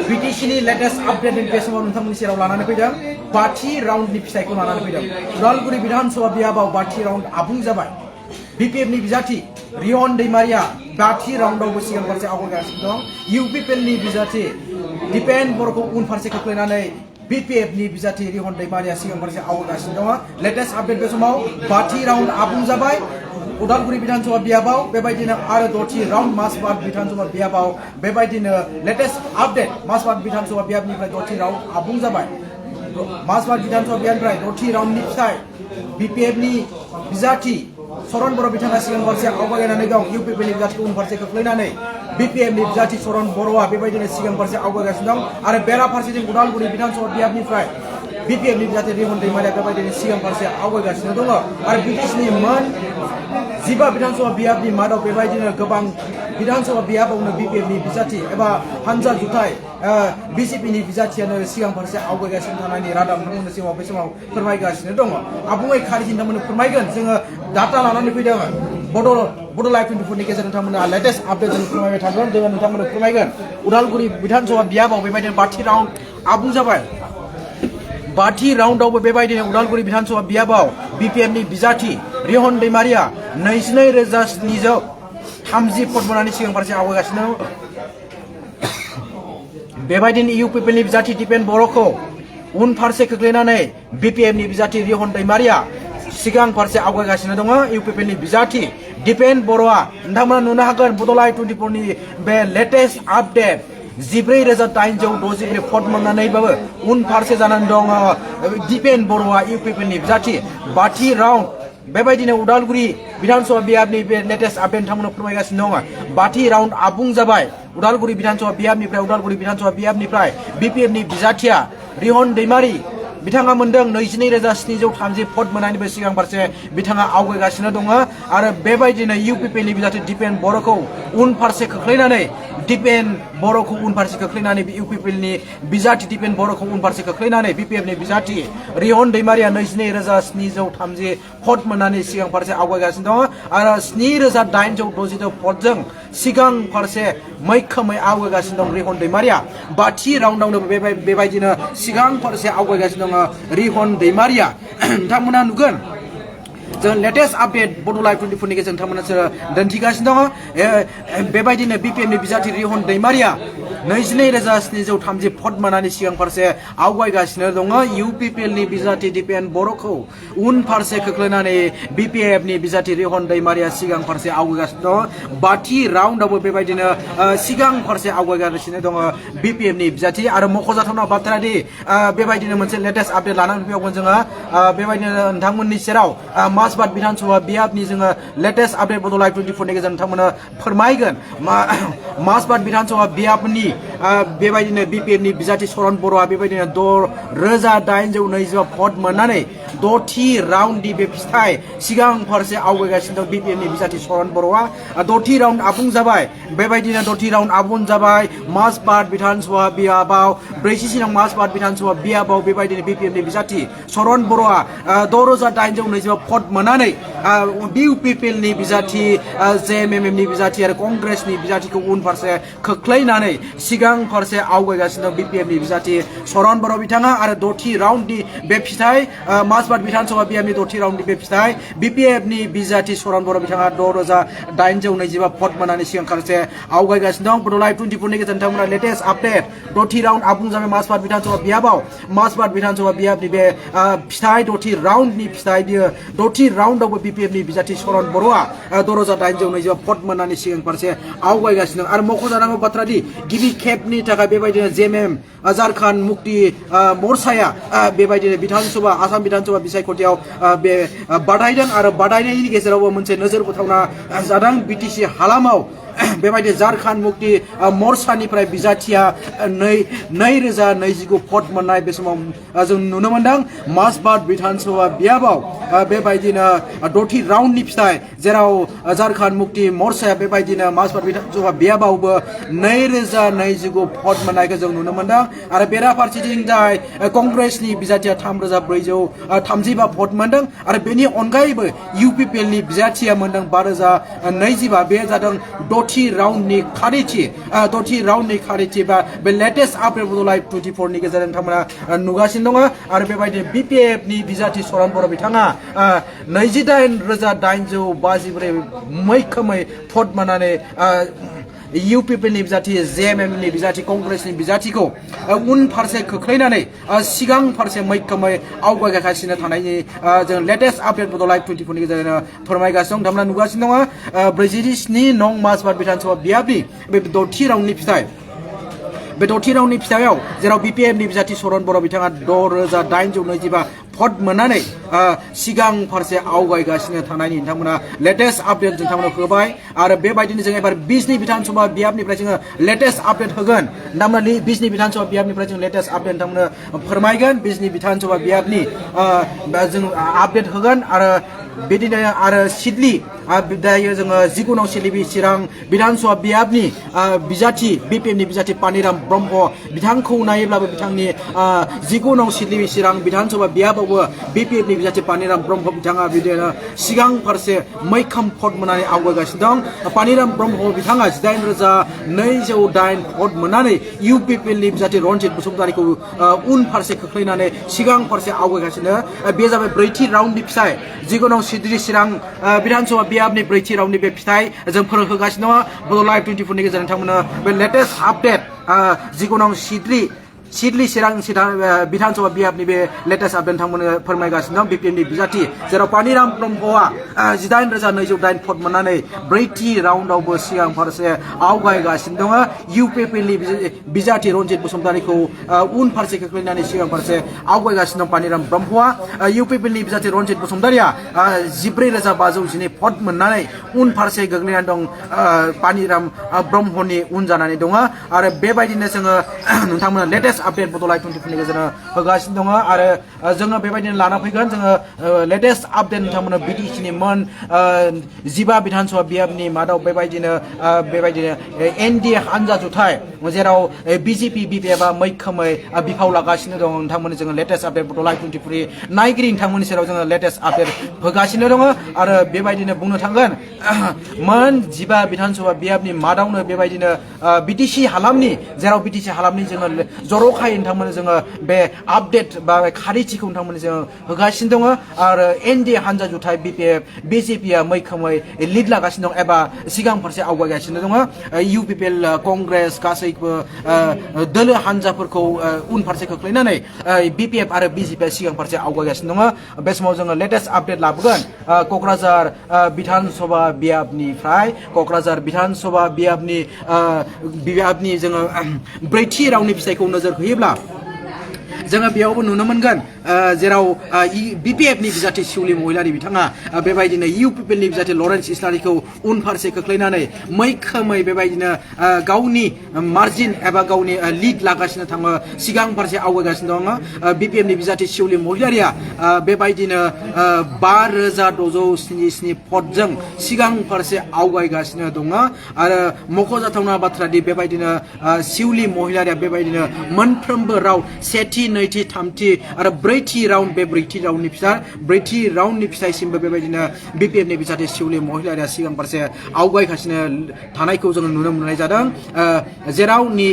BTCनि latest update बे समाव नोंथांमोननि सेराव लानानै फैदों बाथि राउन्डनि फिथाइखौ लानानै फैदों उदालगुरि विधानसभा बियाबाव बाथि राउन्ड आबुं जाबाय BPFनि बिजाथि रिहन दैमारिया बाथि राउन्डआवबो सिगां फारसे आवगायगासिनो दं UPPLनि बिजाथि दिपेन बर'खौ उनफारसे खोख्लैनानै BPFनि बिजाथि रिहन दैमारिया सिगां फारसे आवगायगासिनो दं लेटेस्ट आपडेट बे समाव बाथि राउन्ड आबुं जाबाय उदालगुरि विधानसभा बियाबाव बेबायदिनो आरो दथि राउन्ड मासबाद विधानसभा बियाबाव बेबायदिनो लेटेस्ट आपडेट मासबाद विधानसभा बियाबनिफ्राय दथि राउन्ड आबुं जाबाय मासबाद विधानसभा बियाबनिफ्राय दथि राउन्डनि फिथाइ BPFनि बिजाथि सरन बर' बिथाङा सिगां फारसे आवगायनानै दं UPPLनि बिजाथिखौ उनफारसे खोख्लैनानै BPFनि बिजाथि सरन बर'आ बेबायदिनो सिगां फारसे आवगायगासिनो दं आरो बेराफारसेथिं उदालगुरि विधानसभा बियाबनिफ्राय BPFनि बिजाथि रिहन दैमारिया बेबायदिनो सिगां फारसे आवगायगासिनो दङ आरो BTCनि मोन 15 विधानसभा बियाबनि मादाव बेबायदिनो गोबां विधानसभा बियाबावनो BPFनि बिजाथि एबा हानजा जुथाइ BJPनि बिजाथियानो सिगां फारसे आवगायगासिनो थानायनि रादाब नोंथांमोननि सिगाङाव बे समाव फोरमायगासिनो दङ आबुङै खारिजों नोंथांमोननो फोरमायगोन जोङो डाटा लानानै फैदों बड' लाइभ 24 नि गेजेरजों नोंथांमोनहा लेटेस्ट आपडेट जों फोरमायबाय थागोन जोङो नोंथांमोननो फोरमायगोन उदालगुरि विधानसभा बियाबाव बेबायदिनो बाथि राउन्ड आबुं जाबाय बाथि राउन्डआवबो बेबायदिनो उदालगुरि विधानसभा बियाबाव BPFनि बिजाथि रिहन दैमारिया 22,730 भट मोननानै सिगां फारसे आवगायगासिनो बेबायदिनो UPPLनि बिजाथि दिपेन बर'खौ उनफारसे खोख्लैनानै BPFनि बिजाथि रिहन दैमारिया सिगां फारसे आवगायगासिनो दङ UPPLनि बिजाथि दिपेन बर'आ नोंथांमोना नुनो हागोन बड' लाइभ 24 नि बे लेटेस्ट आपडेट 14,863 भट मोननानैबाबो उनफारसे जानानै दङ दिपेन बर'आ UPPLनि बिजाथि बाथि राउन्ड बेबायदिनो उदालगुरि विधानसभा बियाबनि बे लेटेस्ट आपडेट नोंथांमोननो फोरमायगासिनो दङ बाथि राउन्ड आबुं जाबाय उदालगुरि विधानसभा बियाबनिफ्राय BPFनि बिजाथिया रिहन दैमारि बिथाङा मोनदों 22,730 भट मोननानैबो सिगां फारसे बिथाङा आवगायगासिनो दङ आरो बेबायदिनो UPPLनि बिजाथि दिपेन बर'खौ उनफारसे खोख्लैनानै UPPLनि बिजाथि दिपेन बर'खौ उनफारसे खोख्लैनानै BPFनि बिजाथि रिहन दैमारिया 22,730 भट मोननानै सिगां फारसे आवगायगासिनो दङ आरो 7,862 भटजों सिगां फारसे मैखोमै आवगायगासिनो दं रिहन दैमारिया बाथि राउन्डआवनो बेबायदिनो सिगां फारसे आवगायगासिनो दङ रिहन दैमारिया नोंथांमोना नुगोन जों लेटेस्ट आपडेट बड' लाइभ 24 नि गेजेरजों नोंथांमोना दिन्थिगासिनो दङ बेबायदिनो BPFनि बिजाथि रिहन दैमारिया 22,730 भट मोननानै सिगां फारसे आवगायगासिनो दङ UPPLनि बिजाथि दिपेन बर'खौ उनफारसे खोख्लैनानै BPFनि बिजाथि रिहन दैमारिया सिगां फारसे आवगायगासिनो दङ बाथि राउन्डआवबो बेबायदिनो सिगां फारसे आवगायगासिनो दङ BPFनि बिजाथि आरो मख'जाथावना बाथ्रादि बेबायदिनो मोनसे लेटेस्ट आपडेट लानानै फैबावगोन जोङो बेबायदिनो नोंथांमोननि सेराव मासबाद विधानसभा बियाबनि जोङो लेटेस्ट आपडेट बड' लाइभ 24 नि गेजेरजों नोंथांमोननो फोरमायगोन मासबाद विधानसभा बियाबनि बेबायदिनो BPFनि बिजाथि सरन बर'आ बेबायदिनो 6,820 भट मोननानै दथि राउन्डनि बे फिथाइ सिगां फारसे आवगायगासिनो दं BPFनि बिजाथि सरन बर'आ दथि राउन्ड आबुं जाबाय बेबायदिनो दथि राउन्ड आबुं जाबाय मासबाद विधानसभा बियाबाव 4 नं मासबाद विधानसभा बियाबाव बेबायदिनो BPFनि बिजाथि सरन बर'आ 6,820 भट मोननानै UPPLनि बिजाथि JMMनि बिजाथि आरो कंग्रेसनि बिजाथिखौ उनफारसे खोख्लैनानै सिगां फारसे आवगायगासिनो दं BPFनि बिजाथि सरन बर' बिथाङा आरो दथि राउन्डनि बे फिथाइ मासबाद विधानसभा बियाबनि दथि राउन्डनि बे फिथाइ BPFनि बिजाथि सरन बर' बिथाङा 6,820 भट मोननानै सिगां फारसे आवगायगासिनो दं बड' लाइभ 24 नि गेजेरजों नोंथांमोना लेटेस्ट आपडेट दथि राउन्ड आबुं जाबाय मासबाद विधानसभा बियाबाव मासबाद विधानसभा बियाबनि बे फिथाइ दथि राउन्डनि फिथाइ बियो दथि राउन्डआवबो BPFनि बिजाथि सरन बर'आ 6,820 भट मोननानै सिगां फारसे आवगायगासिनो दं आरो मख'जानांगौ बाथ्रादि गिबि खेबनि थाखाय बेबायदिनो JMM झारखन्ड मुक्ति मर्चाया बेबायदिनो आसाम विधानसभा बिसायख'थियाव बे बादायदों आरो बादायनायनि गेजेरावबो मोनसे नोजोर बोथावना जादों BTC हालामाव बेबायदि झारखन्ड मुक्ति मर्चानिफ्राय बिजाथिया 2029 भट मोननाय बे समाव जों नुनो मोनदों मासबाद बिधानसभा बियाबाव बेबायदिनो 6थि राउन्डनि फिथाइ जेराव झारखन्ड मुक्ति मर्चाया बेबायदिनो मासबाद बिधानसभा बियाबावबो 2029 भट मोननायखौ जों नुनो मोनदों आरो बेराफारसेथिं जाय कंग्रेसनि बिजाथिया 3435 भट मोनदों आरो बेनि अनगायैबो इउपिपिएलनि बिजाथिया मोनदों 5025 बे जादों 6थि राउन्डनि खारिथि बा बे लेटेस्ट आपडेट बड' लाइभ 24 नि गेजेरजों नोंथांमोना नुगासिनो दङ आरो बेबायदिनो बिपिएफनि बिजाथि सरन बर' बिथाङा 28,854 मैखोमै भट मोननानै इउपिपिएलनि बिजाथि जेएमएमनि बिजाथि कंग्रेसनि बिजाथिखौ उनफारसे खोख्लैनानै सिगां फारसे मैखोमै आवगायगासिनो थानायनि जों लेटेस्ट आपडेट बड' लाइभ 24 नि गेजेरजों फोरमायगासिनो दं नोंथांमोना नुगासिनो दङ 47 नं मासबाद बिधानसभा बियाबनि बे 6थि राउन्डनि फिथाइ बे 6थि राउन्डनि फिथाइयाव जेराव बिपिएफनि बिजाथि सरन बर' बिथाङा 6,825 भट मोननानै सिगां फारसे आवगायगासिनो थानायनि नोंथांमोना लेटेस्ट आपडेट नोंथांमोना होबाय आरो बेबायदिनो जों एबार बिजनि बिधानसभा बियाबनिफ्राय जोङो लेटेस्ट आपडेट होगोन नोंथांमोना बिजनि बिधानसभा बियाबनिफ्राय जों लेटेस्ट आपडेट नोंथांमोना फोरमायगोन बिजनि बिधानसभा बियाबनि जों आपडेट होगोन आरो बिदिनो आरो सिडली दायो जोङो 19 नं सिडली चिरां बिधानसभा बियाबनि बिजाथि बिपिएफनि बिजाथि पानिराम ब्रह्म बिथांखौ नायोब्लाबो बिथांनि 19 नं सिडली चिरां बिधानसभा बियाबावबो बिपिएफनि बिजाथि पानिराम ब्रह्म बिथाङा बिदिनो सिगां फारसे मैखोम भट मोननानै आवगायगासिनो दं पानिराम ब्रह्म बिथाङा 8,208 भट मोननानै इउपिपिएलनि बिजाथि रनजित बसुमतारीखौ उनफारसे खोख्लैनानै सिगां फारसे आवगायगासिनो बे जाबाय 4थि राउन्डनि फिथाइ 19 नं सिडली चिरां बिधानसभा बियाबनि 4थि राउन्डनि बे फिथाइ जों फोरमायगासिनो दङ बड' लाइभ 24 नि गेजेरजों नोंथांमोना बे लेटेस्ट आपडेट 19 नं सिडली चिरां बिधानसभा बियाबनि बे लेटेस्ट आपडेट नोंथांमोना फोरमायगासिनो दं बिपिएफनि बिजाथि जेराव पानिराम ब्रह्मआ 18,208 भट मोननानै 4थि राउन्डआवबो सिगां फारसे आवगायगासिनो दङ इउपिपिएलनि बिजाथि रनजित बसुमतारीखौ उनफारसे खोख्लैनानै सिगां फारसे आवगायगासिनो दं पानिराम ब्रह्मआ इउपिपिएलनि बिजाथि रनजित बसुमतारीया 14,512 भट मोननानै उनफारसे गोग्लैनानै दं पानिराम ब्रह्मनि उन जानानै दङ आरो बेबायदिनो जोङो नोंथांमोना लेटेस्ट आपडेट बड' लाइभ 24 नि गेजेरजों होगासिनो दङ आरो जोङो बेबायदिनो लाना फैगोन जोङो लेटेस्ट आपडेट नोंथांमोना बिटिसिनि मोन 15 बिधानसभा बियाबनि मादाव बेबायदिनो एनडिए हानजा जुथाइ जेराव बिजेपि बिपिएफआ मैखोमै बिफाव लागासिनो दं नोंथांमोननो जोङो लेटेस्ट आपडेट बड' लाइभ 24 नायगिरि नोंथांमोननि सेराव जोङो लेटेस्ट आपडेट होगासिनो दङ आरो बेबायदिनो बुंनो थांगोन मोन 15 बिधानसभा बियाबनि मादावनो बेबायदिनो बिटिसि हालामनि जेराव बिटिसि हालामनि जोङो जर'खायै नोंथांमोन जोङो बे आपडेट बा खारिथिखौ नोंथांमोन जोङो होगासिनो दङ आरो एनडिए हानजा जुथाइ बिपिएफ बिजेपिआ मैखोमै लिड लागासिनो दं एबा सिगां फारसे आवगायगासिनो दङ इउपिपिएल कंग्रेस गासैबो दोलो हानजाफोरखौ उनफारसे खोख्लैनानै बिपिएफ आरो बिजेपिआ सिगां फारसे आवगायगासिनो दङ बे समाव जोङो लेटेस्ट आपडेट लाबोगोन क'क्राझार बिधानसभा बियाबनिफ्राय क'क्राझार बिधानसभा बियाबनि जोङो 4थि राउन्डनि फिथाइखौ नोजोर होयोब्ला जोङो बेयावबो नुनो मोनगोन जेराव बिपिएफनि बिजाथि शिवली महिलारि बिथाङा बेबायदिनो इउपिपिएलनि बिजाथि लरेन्स इस्लारिखौ उनफारसे खोख्लैनानै मैखोमै बेबायदिनो गावनि मार्जिन एबा गावनि लिड लागासिनो थाङो सिगां फारसे आवगायगासिनो दङ बिपिएफनि बिजाथि शिवली महिलारिया बेबायदिनो 5,677 भटजों सिगां फारसे आवगायगासिनो दङ आरो मख'जाथावना बाथ्रा दि बेबायदिनो शिवली महिलारिया बेबायदिनो मोनफ्रोमबो राउन्ड 1थि 2थि 3थि आरो 4थि राउन्ड बे 4थि राउन्डनि फिथाइसिमबो बेबायदिनो बिपिएफनि बिजाथि शिवली महिलारिया सिगां फारसे आवगायगासिनो थानायखौ जोङो नुनो मोननाय जादों जेरावनि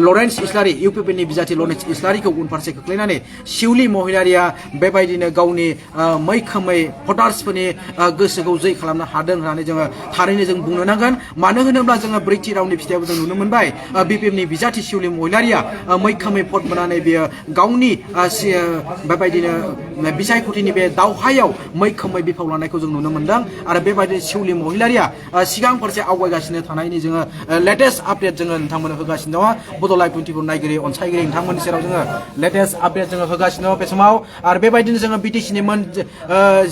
लरेन्स इस्लारि इउपिपिएलनि बिजाथि लरेन्स इस्लारिखौ उनफारसे खोख्लैनानै शिवली महिलारिया बेबायदिनो गावनि मैखोमै भटार्सफोरनि गोसोखौ जै खालामनो हादों होननानै जोङो थारैनो जों बुंनो नांगोन मानो होनोब्ला जोङो 4थि राउन्डनि फिथाइयाव जों नुनो मोनबाय बिपिएफनि बिजाथि शिवली महिलारिया मैखोमै भट मोननानै बियो गावनि बेबायदिनो बिसायख'थिनि बे दावहायाव मैखोमै बिफाव लानायखौ जों नुनो मोनदों आरो बेबायदिनो शिवली महिलारिया सिगां फारसे आवगायगासिनो थानायनि जोङो लेटेस्ट आपडेट जोङो नोंथांमोननो होगासिनो दङ बड' लाइभ 24 नायगिरि अनसायगिरि नोंथांमोननि सेराव जोङो लेटेस्ट आपडेट जोङो होगासिनो दङ बे समाव आरो बेबायदिनो जोङो बिटिसिनि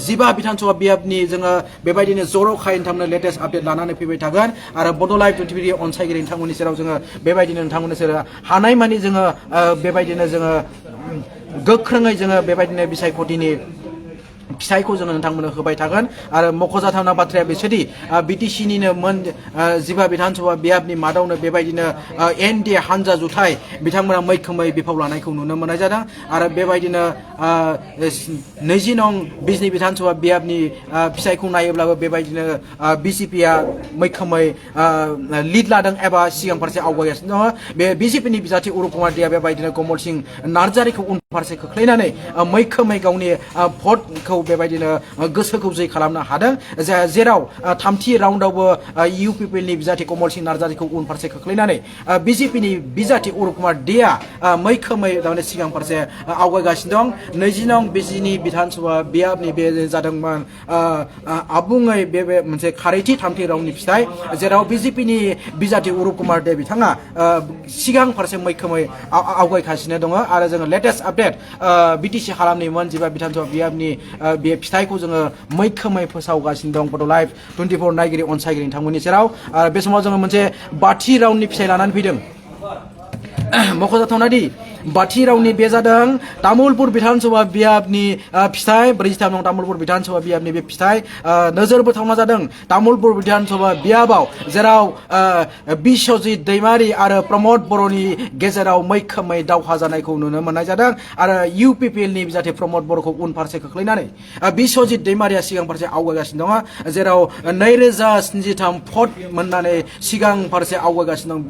जिबा बिधानसभा बियाबनि जोङो बेबायदिनो जर'खायै नोंथांमोननो लेटेस्ट आपडेट लानानै फैबाय थागोन आरो बड' लाइभ 24 अनसायगिरि नोंथांमोननि सेराव जोङो बेबायदिनो नोंथांमोननि सेराव हानायमानि जोङो बेबायदिनो जोङो गोख्रोङै जोङो बेबायदिनो बिसायख'थिनि फिथाइखौ जोङो नोंथांमोननो होबाय थागोन आरो मख'जाथावना बाथ्राया बेसोदि बिटिसिनिनो जिबा बिधानसभा बियाबनि मादावनो बेबायदिनो एनडिए हानजा जुथाइ बिथांमोना मैखोमै बिफाव लानायखौ नुनो मोननाय जादों आरो बेबायदिनो 20 नं बिजनि बिधानसभा बियाबनि फिथाइखौ नायोब्लाबो बेबायदिनो बिजेपिया मैखोमै लिड लादों एबा सिगां फारसे आवगायगासिनो दङ बे बिजेपिनि बिजाथि उरुप कुमार देआ बेबायदिनो कमल सिंह नार्जारिखौ उनफारसे खोख्लैनानै मैखोमै गावनि भटखौ बेबायदिनो गोसोखौ जै खालामनो हादों जेराव थामथि राउन्डआवबो इउपिपिएलनि बिजाथि कमल सिंह नार्जारिखौ उनफारसे खोख्लैनानै बिजेपिनि बिजाथि उरुप कुमार देआ मैखोमै थारमाने सिगां फारसे आवगायगासिनो दं 20 नं बिजनि बिधानसभा बियाबनि बे जादोंमोन आबुङै बे मोनसे खारैथि थामथि राउन्डनि फिथाइ जेराव बिजेपिनि बिजाथि उरुप कुमार दे बिथाङा सिगां फारसे मैखोमै आवगायगासिनो दङ आरो जोङो लेटेस्ट आपडेट बिटिसि हालामनि जिबा बिधानसभा बियाबनि बे फिथाइखौ जोङो मैखोमै फोसावगासिनो दं बड' लाइभ 24 नायगिरि अनसायगिरि नोंथांमोननि सेराव आरो बे समाव जोङो मोनसे बाथि राउन्डनि फिथाइ लानानै फैदों मख'जाथावना दि बाथि राउन्डनि बे जादों तामुलपुर बिधानसभा बियाबनि फिथाइ 43 नं तामुलपुर बिधानसभा बियाबनि बे फिथाइ नोजोर बोथावना जादों तामुलपुर बिधानसभा बियाबाव जेराव बिश्वजित दैमारी आरो प्रमद बर'नि गेजेराव मैखोमै दावहा जानायखौ नुनो मोननाय जादों आरो इउपिपिएलनि जाहाथे प्रमद बर'खौ उनफारसे खोख्लैनानै बिश्वजित दैमारिया सिगां फारसे आवगायगासिनो दङ जेराव 2073 भट मोननानै सिगां फारसे आवगायगासिनो दं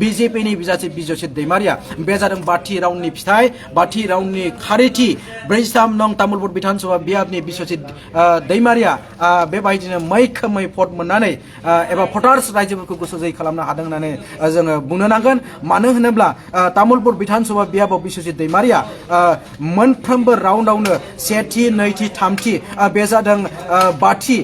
बिजेपिनि बिजाथि बिश्वजित दैमारिया बे जादों बाथि राउन्डनि फिथाइ बाथि राउन्डनि खारिथि 43 नं तामुलपुर बिधानसभा बियाबनि बिश्वजित दैमारिया बेबायदिनो मैखोमै भट मोननानै एबा भटार्स रायजोफोरखौ गोसो जै खालामनो हादों होननानै जोङो बुंनो नांगोन मानो होनोब्ला तामुलपुर बिधानसभा बियाबाव बिश्वजित दैमारिया मोनफ्रोमबो राउन्डआवनो सेथि नैथि थामथि बे जादों बाथि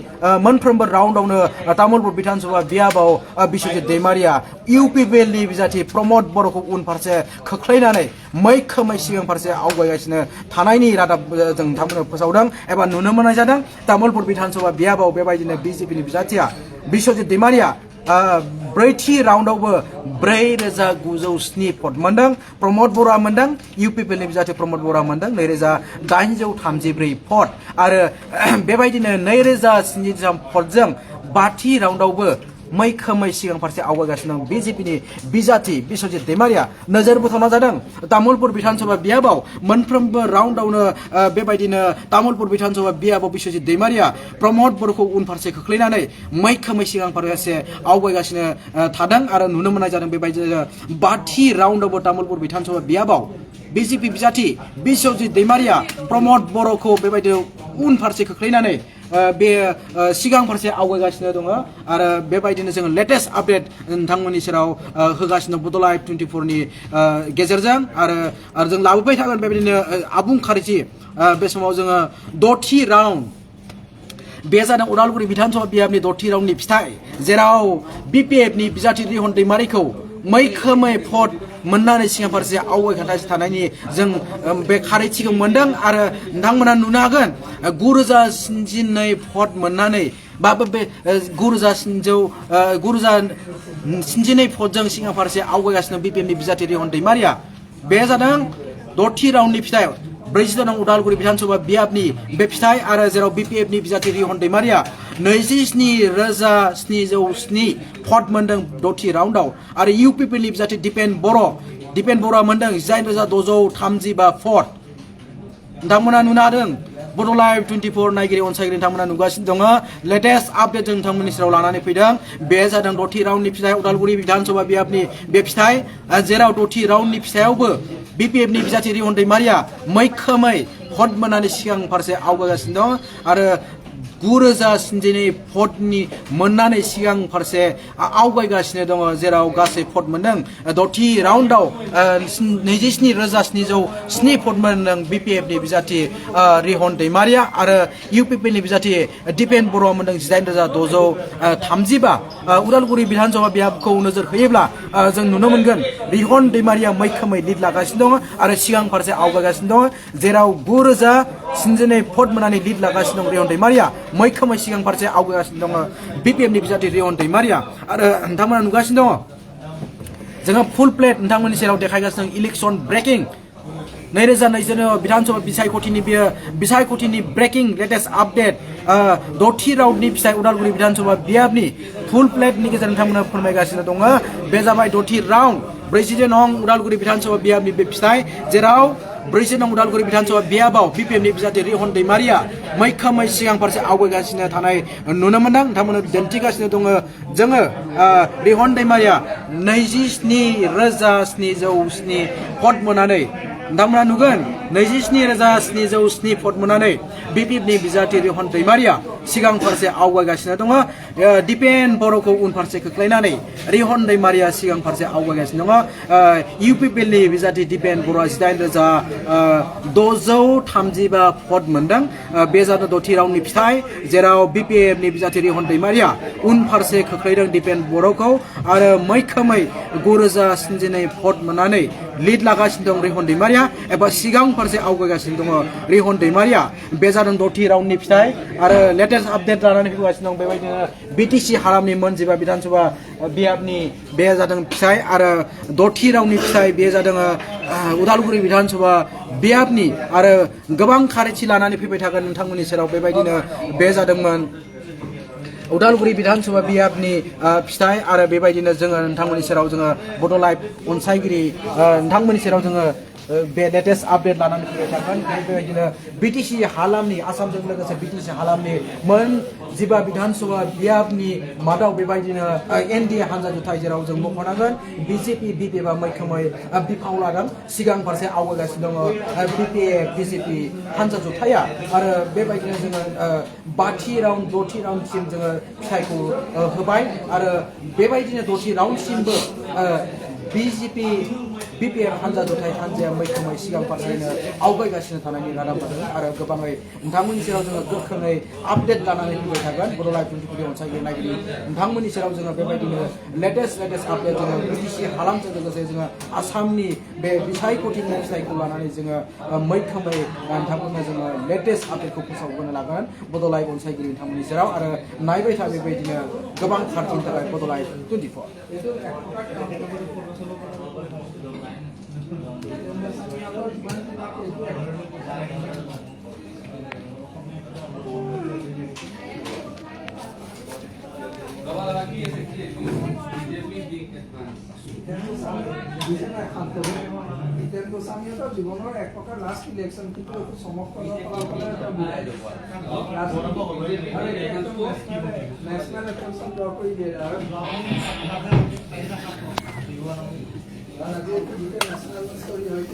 मोनफ्रोमबो राउन्डआवनो तामुलपुर बिधानसभा बियाबाव बिश्वजित दैमारिया इउपिपिएलनि बिजाथि प्रमद बर'खौ उनफारसे खोख्लैनानै मैखोमै सिगां फारसे आवगायगासिनो थानायनि रादाब जों नोंथांमोननो फोसावदों एबा नुनो मोननाय जादों तामुलपुर बिधानसभा बियाबाव बेबायदिनो बिजेपिनि बिजाथिया बिश्वजित दैमारिया ब्रैथि राउन्डआवबो 4907 भट मोनदों प्रमद बर'आ मोनदों इउपिपिएलनि बिजाथि प्रमद बर'आ मोनदों 2834 भट आरो बेबायदिनो 2073 भटजों बाथि राउन्डआवबो मैखोमै सिगां फारसे आवगायगासिनो दं बिजेपिनि बिजाथि बिश्वजित दैमारिया नोजोर बोथावना जादों तामुलपुर बिधानसभा बियाबाव मोनफ्रोमबो राउन्डआवनो बेबायदिनो तामुलपुर बिधानसभा बियाबाव बिश्वजित दैमारिया प्रमद बर'खौ उनफारसे खोख्लैनानै मैखोमै सिगां फारसे आवगायगासिनो थादों आरो नुनो मोननाय जादों बेबायदिनो बाथि राउन्डआवबो तामुलपुर बिधानसभा बियाबाव बिजेपि बिजाथि बिश्वजित दैमारिया प्रमद बर'खौ बेबायदिनो उनफारसे खोख्लैनानै बे सिगां फारसे आवगायगासिनो दङ आरो बेबायदिनो जोङो लेटेस्ट आपडेट नोंथांमोननि सेराव होगासिनो बड' लाइभ 24 नि गेजेरजों आरो जों लाबोबाय थागोन बेबायदिनो आबुं खारिथि बे समाव जोङो द'थि राउन्ड बे जादों उदालगुरि बिधानसभा बियाबनि द'थि राउन्डनि फिथाइ जेराव बिपिएफनि बिजाथि रिहन दैमारिखौ मैखोमै भट मोननानै सिगां फारसे आवगायगासिनो थानायनि जों बे खारिथिखौ मोनदों आरो नोंथांमोना नुनो हागोन 9062 भट मोननानै बे 9062 भटजों सिगां फारसे आवगायगासिनो बिपिएफनि बिजाथि रिहन दैमारिया बे जादों द'थि राउन्डनि फिथाइ 40 नं उदालगुरि बिधानसभा बियाबनि बे फिथाइ आरो जेराव बिपिएफनि बिजाथि रिहन दैमारिया 27707 भट मोनदों द'थि राउन्डआव आरो इउपिपिएलनि बिजाथि दिपेन बर'आ मोनदों 9635 भट नोंथांमोना नुनो हादों बड' लाइभ 24 नायगिरि अनसायगिरि नोंथांमोना नुगासिनो दङ लेटेस्ट आपडेट जों नोंथांमोननि सेराव लानानै फैदों बे जादों द'थि राउन्डनि फिथाइ उदालगुरि बिधानसभा बियाबनि बे फिथाइ जेराव द'थि राउन्डनि फिथाइयावबो बिपिएफनि बिजाथि रिहन दैमारिया मैखोमै भट मोननानै सिगां फारसे आवगायगासिनो दं आरो 9,000 भटनि मोननानै सिगां फारसे आवगायगासिनो दङ जेराव गासै भट मोनदों 6थि राउन्डआव 27,707 भट मोनदों BPF नि बिजाथि रिहन दैमारिया आरो UPP नि बिजाथि दिपेन बर'आ मोनदों 18,635 उदालगुरि बिधानसभा बियाबखौ नोजोर होयोब्ला जों नुनो मोनगोन रिहन दैमारिया मैखोमै लिड लागासिनो दङ आरो सिगां फारसे आवगायगासिनो दङ जेराव 9,000 भट मोननानै लिड लागासिनो दं रिहन दैमारिया मैखोमै सिगां फारसे आवगायगासिनो दङ BPF नि बिजाथि रिहन दैमारिया आरो नोंथांमोना नुगासिनो दङ जोङो फुल प्लेट नोंथांमोननि सेराव देखायगासिनो दं इलेक्सन ब्रेकिं 2020 बिधानसभा बिसायख'थिनि ब्रेकिं लेटेस्ट आपडेट 6थि राउन्डनि फिथाइ उदालगुरि बिधानसभा बियाबनि फुल प्लेटनि गेजेरजों नोंथांमोना फोरमायगासिनो दङ बे जाबाय 6थि राउन्ड 40 नं उदालगुरि बिधानसभा बियाबनि बे फिथाइ जेराव 40 नं उदालगुरि बिधानसभा बियाबाव BPF नि बिजाथि रिहन दैमारिया मैखोमै सिगां फारसे आवगायगासिनो थानाय नुनो मोनदों नोंथांमोना दिन्थिगासिनो दङ जोङो रिहन दैमारिया 27,707 भट मोननानै नोंथांमोना नुगोन 27,707 भट मोननानै BPF नि बिजाथि रिहन दैमारिया सिगां फारसे आवगायगासिनो दङ दिपेन बर'खौ उन फारसे खोख्लैनानै रिहन दैमारिया सिगां फारसे आवगायगासिनो दङ UPP नि बिजाथि दिपेन बर'आ 8,635 भट मोनदों बे जादों 6थि राउन्डनि फिथाइ जेराव BPF नि बिजाथि रिहन दैमारिया उन फारसे खोख्लैदों दिपेन बर'खौ आरो मैखोमै 9,000 भट मोननानै लिड लागासिनो दं रिहन दैमारिया एबा सिगां फारसे आवगायगासिनो दङ रिहन दैमारिया बे जादों 6थि राउन्डनि फिथाइ आरो लेटेस्ट आपडेट लानानै फैगासिनो दं बेबायदिनो BTC हालामनि मोनजिबा बिधानसभा बियाबनि बे जादों फिथाइ आरो 6थि राउन्डनि फिथाइ बे जादों उदालगुरि बिधानसभा बियाबनि आरो गोबां खारिथि लानानै फैबाय थागोन नोंथांमोननि सेराव बेबायदिनो बे जादोंमोन उदालगुरि बिधानसभा बियाबनि फिथाइ आरो बेबायदिनो जोङो नोंथांमोननि सेराव जोङो बड' लाइभ अनसायगिरि नोंथांमोननि सेराव जोङो बे लेटेस्ट आपडेट लानानै फैबाय थागोन बेबायदिनो BTC हालामनि आसामजों लोगोसे BTC हालामनि मोन 15 बिधानसभा बियाबनि मादाव बेबायदिनो NDA हानजा जुथाइ जेराव जों मख'नांगोन BJP BPF आ मैखोमै बिफाव लादों सिगां फारसे आवगायगासिनो दङ BPF BJP हानजा जुथाइया आरो बेबायदिनो जोङो 5थि राउन्ड 6थि राउन्डसिम जोङो फिथाइखौ होबाय आरो बेबायदिनो 6थि राउन्डसिमबो BJP BPF हानजा जुथाइ हानजाया मैखोमै सिगां फारसेनो आवगायगासिनो थानायनि रादाब मोनदों आरो गोबाङै नोंथांमोननि सेराव जोङो गोख्रोङै आपडेट लानानै फैबाय थागोन बड' लाइभ 24 अनसायगिरि नायगिरि नोंथांमोननि सेराव जोङो बेबायदिनो लेटेस्ट आपडेट जोङो BTC हालामजों लोगोसे जोङो आसामनि बे बिसायख'थिनि फिथाइखौ लानानै जोङो मैखोमै नोंथांमोननो जोङो लेटेस्ट आपडेटखौ फोसावबोनो लागोन बड' लाइभ अनसायगिरि नोंथांमोननि सेराव आरो नायबाय था बेबायदिनो गोबां खारथिनि थाखाय बड' लाइभ 24 জীৱনৰ এক প্ৰকাৰ লাষ্ট ইলেকশ্যন কিন্তু সমগ্ৰ নেশ্যনেল ইলেকশ্যন ড্ৰ কৰি দিয়ে আৰু নেশ্যনেল ষ্টৰী হয়